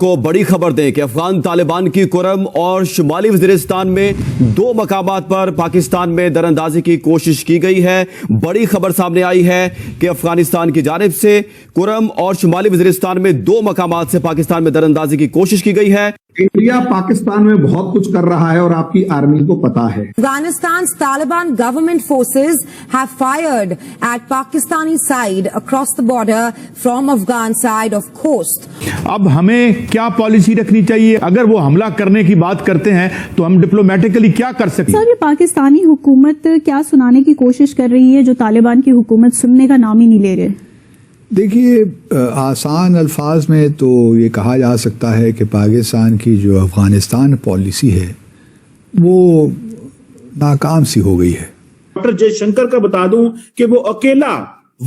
کو بڑی خبر دیں کہ افغان طالبان کی کرم اور شمالی وزیرستان میں 2 مقامات پر پاکستان میں دراندازی کی کوشش کی گئی ہے۔ بڑی خبر سامنے آئی ہے کہ افغانستان کی جانب سے کرم اور شمالی وزیرستان میں 2 مقامات سے پاکستان میں دراندازی کی کوشش کی گئی ہے۔ انڈیا پاکستان میں بہت کچھ کر رہا ہے اور آپ کی آرمی کو پتا ہے۔ Afghanistan's Taliban government forces have fired at Pakistani side across the border from Afghan side of coast. اب ہمیں کیا پالیسی رکھنی چاہیے؟ اگر وہ حملہ کرنے کی بات کرتے ہیں تو ہم ڈپلومیٹکلی کیا کر سکتے ہیں؟ سر، یہ پاکستانی حکومت کیا سنانے کی کوشش کر رہی ہے جو طالبان کی حکومت سننے کا نام ہی نہیں لے رہے؟ دیکھیے، آسان الفاظ میں تو یہ کہا جا سکتا ہے کہ پاکستان کی جو افغانستان پالیسی ہے وہ ناکام سی ہو گئی ہے۔ ڈاکٹر جے شنکر کا بتا دوں کہ وہ اکیلا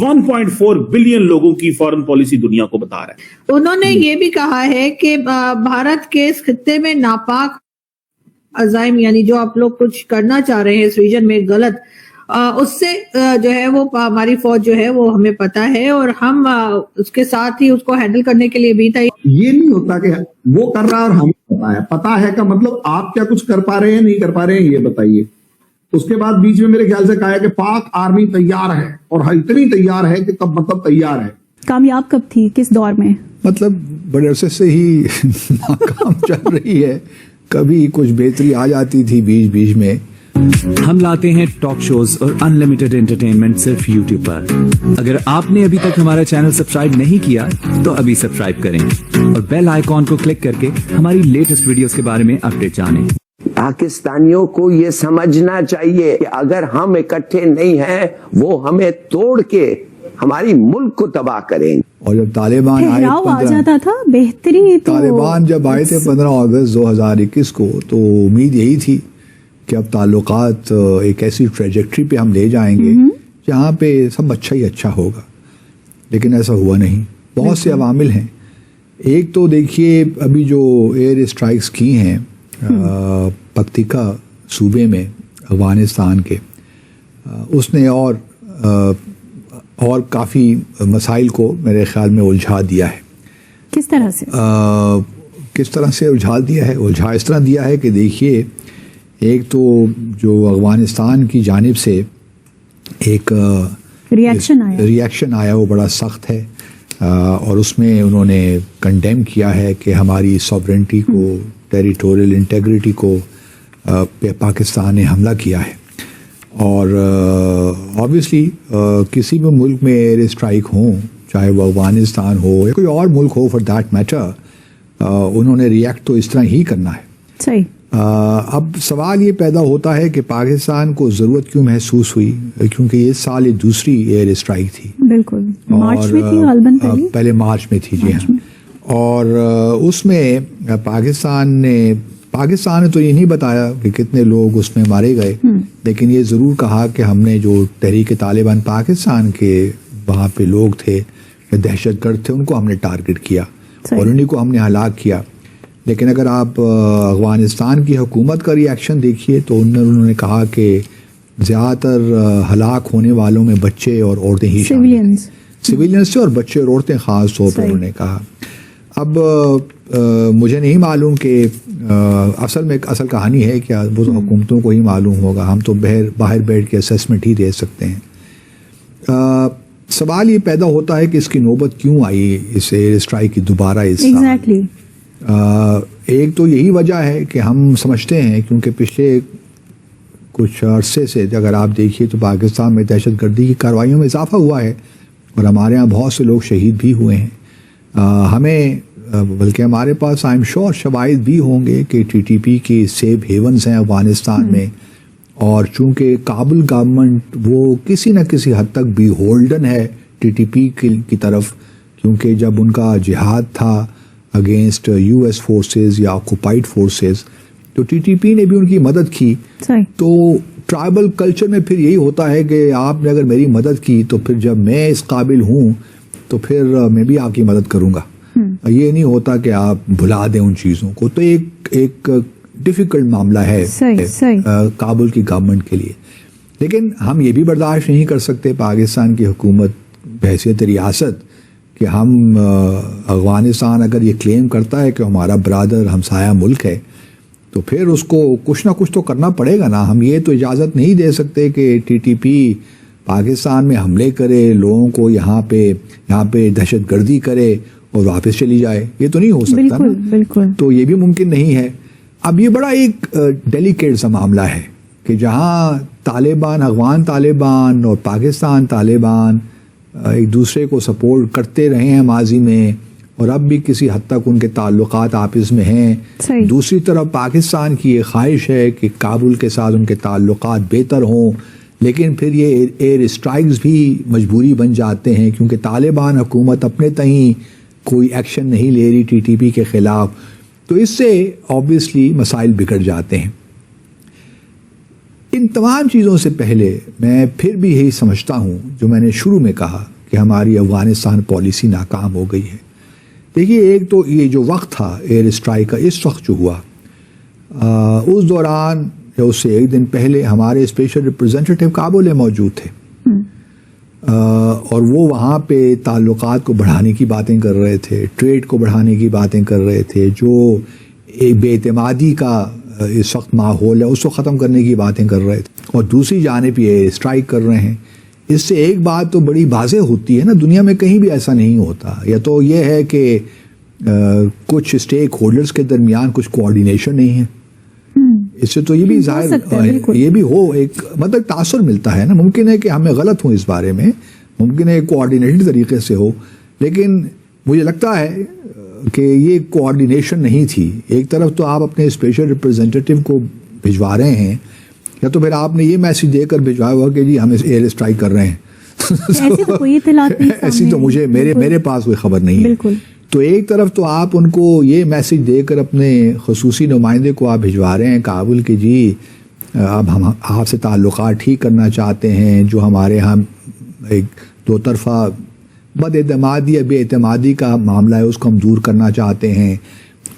1.4 بلین لوگوں کی فورن پالیسی دنیا کو بتا رہا ہے۔ انہوں نے یہ بھی کہا ہے کہ بھارت کے اس خطے میں ناپاک عزائم، یعنی جو آپ لوگ کچھ کرنا چاہ رہے ہیں اس ریجن میں غلط، اس سے جو ہے وہ ہماری فوج جو ہے وہ ہمیں پتا ہے اور ہم اس کے ساتھ ہی اس کو ہینڈل کرنے کے لیے بھی تھا۔ یہ نہیں ہوتا کہ وہ کر رہا ہے اور ہمیں پتا ہے کا مطلب آپ کیا کچھ کر پا رہے ہیں نہیں کر پا رہے ہیں یہ بتائیے۔ اس کے بعد بیچ میں میرے خیال سے کہا ہے کہ پاک آرمی تیار ہے اور اتنی تیار ہے کہ کب مطلب تیار ہے۔ کامیاب کب تھی، کس دور میں؟ مطلب بڑے عرصے سے ہی ناکام چل رہی ہے، کبھی کچھ بہتری آ جاتی تھی بیچ بیچ میں۔ ہم لاتے ہیں ٹاک شوز اور ان لمیٹڈ انٹرٹینمنٹ صرف یوٹیوب پر۔ اگر آپ نے ابھی تک ہمارا چینل سبسکرائب نہیں کیا تو ابھی سبسکرائب کریں اور بیل آئیکن کو کلک کر کے ہماری لیٹسٹ ویڈیوز کے بارے میں اپڈیٹ جانیں۔ پاکستانیوں کو یہ سمجھنا چاہیے کہ اگر ہم اکٹھے نہیں ہیں وہ ہمیں توڑ کے ہماری ملک کو تباہ کریں گے۔ اور جب طالبان آ جاتا تھا بہتری، طالبان جب آئے تھے 15 اگست 2021 کو تو امید یہی تھی کہ اب تعلقات ایک ایسی ٹریجیکٹری پہ ہم لے جائیں گے جہاں پہ سب اچھا ہی اچھا ہوگا، لیکن ایسا ہوا نہیں۔ بہت سے عوامل ہیں۔ ایک تو دیکھیے ابھی جو ایئر اسٹرائکس کی ہیں پکتیکا صوبے میں افغانستان کے، اس نے اور کافی مسائل کو میرے خیال میں الجھا دیا ہے۔ کس طرح سے؟ کس طرح سے الجھا دیا ہے؟ الجھا اس طرح دیا ہے کہ دیکھیے، ایک تو جو افغانستان کی جانب سے ایک ریاکشن آیا وہ بڑا سخت ہے، اور اس میں انہوں نے کنڈیم کیا ہے کہ ہماری سوورنٹی کو، ٹیریٹوریل انٹیگریٹی کو پاکستان نے حملہ کیا ہے۔ اور آبویسلی کسی بھی ملک میں ایئر اسٹرائک ہوں، چاہے وہ افغانستان ہو یا کوئی اور ملک ہو فار دیٹ میٹر، انہوں نے ریئیکٹ تو اس طرح ہی کرنا ہے۔ صحیح۔ اب سوال یہ پیدا ہوتا ہے کہ پاکستان کو ضرورت کیوں محسوس ہوئی، کیونکہ یہ سال دوسری ایئر اسٹرائک تھی۔ بالکل، مارچ میں تھی غالباً، پہلے مارچ میں تھی، جی ہاں۔ اور اس میں پاکستان نے تو یہ نہیں بتایا کہ کتنے لوگ اس میں مارے گئے، لیکن یہ ضرور کہا کہ ہم نے جو تحریک طالبان پاکستان کے وہاں پہ لوگ تھے، دہشت گرد تھے، ان کو ہم نے ٹارگٹ کیا اور انہیں کو ہم نے ہلاک کیا۔ لیکن اگر آپ افغانستان کی حکومت کا ری ایکشن دیکھیے تو انہوں نے کہا کہ زیادہ تر ہلاک ہونے والوں میں بچے اور عورتیں ہی سویلینز تھے، اور بچے اور عورتیں خاص طور پر انہوں نے کہا۔ اب مجھے نہیں معلوم کہ اصل کہانی ہے کیا، وہ تو حکومتوں کو ہی معلوم ہوگا، ہم تو باہر بیٹھ کے اسیسمنٹ ہی دے سکتے ہیں۔ سوال یہ پیدا ہوتا ہے کہ اس کی نوبت کیوں آئی، اس ایئر اسٹرائک کی دوبارہ اس سال؟ ایک تو یہی وجہ ہے کہ ہم سمجھتے ہیں، کیونکہ پچھلے کچھ عرصے سے اگر آپ دیکھیے تو پاکستان میں دہشت گردی کی کارروائیوں میں اضافہ ہوا ہے، اور ہمارے ہاں بہت سے لوگ شہید بھی ہوئے ہیں۔ بلکہ ہمارے پاس آئی ایم شور شواہد بھی ہوں گے کہ ٹی ٹی پی کی سیف ہیونز ہیں افغانستان میں، اور چونکہ کابل گورنمنٹ وہ کسی نہ کسی حد تک بھی ہولڈن ہے ٹی ٹی پی کی طرف، کیونکہ جب ان کا جہاد تھا اگینسٹ یو ایس فورسز یا آکوپائڈ فورسز تو ٹی ٹی پی نے بھی ان کی مدد کی۔ تو ٹرائبل کلچر میں پھر یہی ہوتا ہے کہ آپ نے اگر میری مدد کی تو پھر جب میں اس قابل ہوں تو پھر میں بھی آپ کی مدد کروں گا۔ یہ نہیں ہوتا کہ آپ بھلا دیں ان چیزوں کو۔ تو ایک ڈیفیکلٹ معاملہ ہے کابل کی گورنمنٹ کے لیے، لیکن ہم یہ بھی برداشت نہیں کر سکتے پاکستان کی حکومت بحیثیت ریاست کہ ہم افغانستان اگر یہ کلیم کرتا ہے کہ ہمارا برادر ہمسایہ ملک ہے تو پھر اس کو کچھ نہ کچھ تو کرنا پڑے گا نا. ہم یہ تو اجازت نہیں دے سکتے کہ ٹی ٹی پی پاکستان میں حملے کرے, لوگوں کو یہاں پہ دہشت گردی کرے اور واپس چلی جائے. یہ تو نہیں ہو سکتا نا. بالکل. تو یہ بھی ممکن نہیں ہے. اب یہ بڑا ایک ڈیلیکیٹ سا معاملہ ہے کہ جہاں طالبان, افغان طالبان اور پاکستان طالبان ایک دوسرے کو سپورٹ کرتے رہے ہیں ماضی میں, اور اب بھی کسی حد تک ان کے تعلقات آپس میں ہیں. دوسری طرف پاکستان کی یہ خواہش ہے کہ کابل کے ساتھ ان کے تعلقات بہتر ہوں, لیکن پھر یہ ایئر اسٹرائکس بھی مجبوری بن جاتے ہیں کیونکہ طالبان حکومت اپنے تئیں کوئی ایکشن نہیں لے رہی ٹی ٹی پی کے خلاف. تو اس سے آبویسلی مسائل بگڑ جاتے ہیں. ان تمام چیزوں سے پہلے میں پھر بھی یہی سمجھتا ہوں جو میں نے شروع میں کہا کہ ہماری افغانستان پالیسی ناکام ہو گئی ہے. دیکھیے, ایک تو یہ جو وقت تھا ایئر اسٹرائک کا, اس وقت جو ہوا اس دوران یا اس سے ایک دن پہلے ہمارے اسپیشل ریپرزینٹیٹیو کابل میں موجود تھے, اور وہ وہاں پہ تعلقات کو بڑھانے کی باتیں کر رہے تھے, ٹریڈ کو بڑھانے کی باتیں کر رہے تھے, جو ایک بے اعتمادی کا اس وقت ماحول ہے اس کو ختم کرنے کی باتیں کر رہے تھے, اور دوسری جانب یہ اسٹرائک کر رہے ہیں. اس سے ایک بات تو بڑی واضح ہوتی ہے نا, دنیا میں کہیں بھی ایسا نہیں ہوتا. یا تو یہ ہے کہ کچھ اسٹیک ہولڈرز کے درمیان کچھ کوآرڈینیشن نہیں ہے, اس سے تو یہ بھی ظاہر یہ بھی ہو, ایک مطلب تاثر ملتا ہے نا. ممکن ہے کہ ہمیں غلط ہوں اس بارے میں, ممکن ہے کوآرڈینیٹڈ طریقے سے ہو, لیکن مجھے لگتا ہے کہ یہ کوآرڈینیشن نہیں تھی. ایک طرف تو آپ اپنے اسپیشل ریپرزینٹیٹیو کو بھجوا رہے ہیں, یا تو پھر آپ نے یہ میسج دے کر بھجوایا ہوا کہ جی ہم ایئر اسٹرائک کر رہے ہیں. ایسی تو مجھے میرے پاس کوئی خبر نہیں ہے. تو ایک طرف تو آپ ان کو یہ میسج دے کر اپنے خصوصی نمائندے کو آپ بھجوا رہے ہیں کابل کہ جی اب ہم آپ سے تعلقات ٹھیک کرنا چاہتے ہیں, جو ہمارے ہم ایک دو طرفہ بد اعتمادی یا بے اعتمادی کا معاملہ ہے اس کو ہم دور کرنا چاہتے ہیں,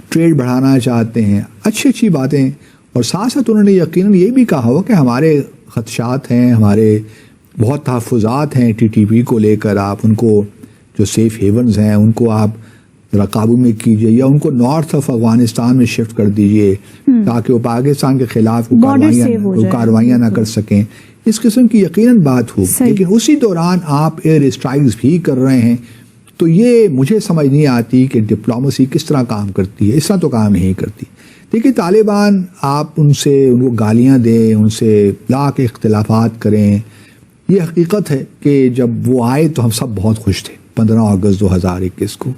ٹریڈ بڑھانا چاہتے ہیں, اچھی باتیں. اور ساتھ ساتھ انہوں نے یقیناً یہ بھی کہا ہو کہ ہمارے خدشات ہیں, ہمارے بہت تحفظات ہیں ٹی ٹی پی کو لے کر, آپ ان کو جو سیف ہیونز ہیں ان کو آپ ذرا قابو میں کیجئے, یا ان کو نارتھ آف افغانستان میں شفٹ کر دیجئے تاکہ وہ پاکستان کے خلاف کارروائیاں نہ کر سکیں. اس قسم کی یقیناً بات ہو, لیکن اسی دوران آپ ایئر اسٹرائکس بھی کر رہے ہیں. تو یہ مجھے سمجھ نہیں آتی کہ ڈپلومیسی کس طرح کام کرتی ہے. اس طرح تو کام نہیں کرتی. دیکھیے, طالبان آپ ان کو گالیاں دیں, ان سے لاکھ اختلافات کریں, یہ حقیقت ہے کہ جب وہ آئے تو ہم سب بہت خوش تھے 15 اگست 2021 کو,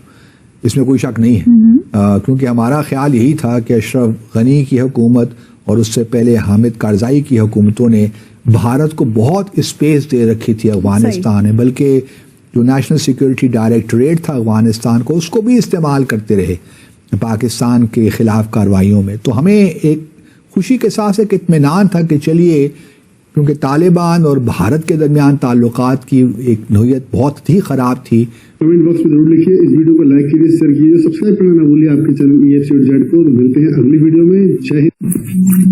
اس میں کوئی شک نہیں ہے, کیونکہ ہمارا خیال یہی تھا کہ اشرف غنی کی حکومت اور اس سے پہلے حامد کارزائی کی حکومتوں نے بھارت کو بہت اسپیس دے رکھی تھی افغانستان میں, بلکہ جو نیشنل سیکورٹی ڈائریکٹوریٹ تھا افغانستان کو, اس کو بھی استعمال کرتے رہے پاکستان کے خلاف کارروائیوں میں. تو ہمیں ایک خوشی کے ساتھ ایک اطمینان تھا کہ چلیے, کیونکہ طالبان اور بھارت کے درمیان تعلقات کی ایک نوعیت بہت ہی خراب تھی. کمنٹ باکس میں ضرور لکھیے, اس ویڈیو کو لائک کیجیے, شیئر کیجیے, سبسکرائب کرنا نہ بھولیے آپ کے چینل EFC اور زیڈ کو. ملتے ہیں اگلی ویڈیو میں. جے ہند.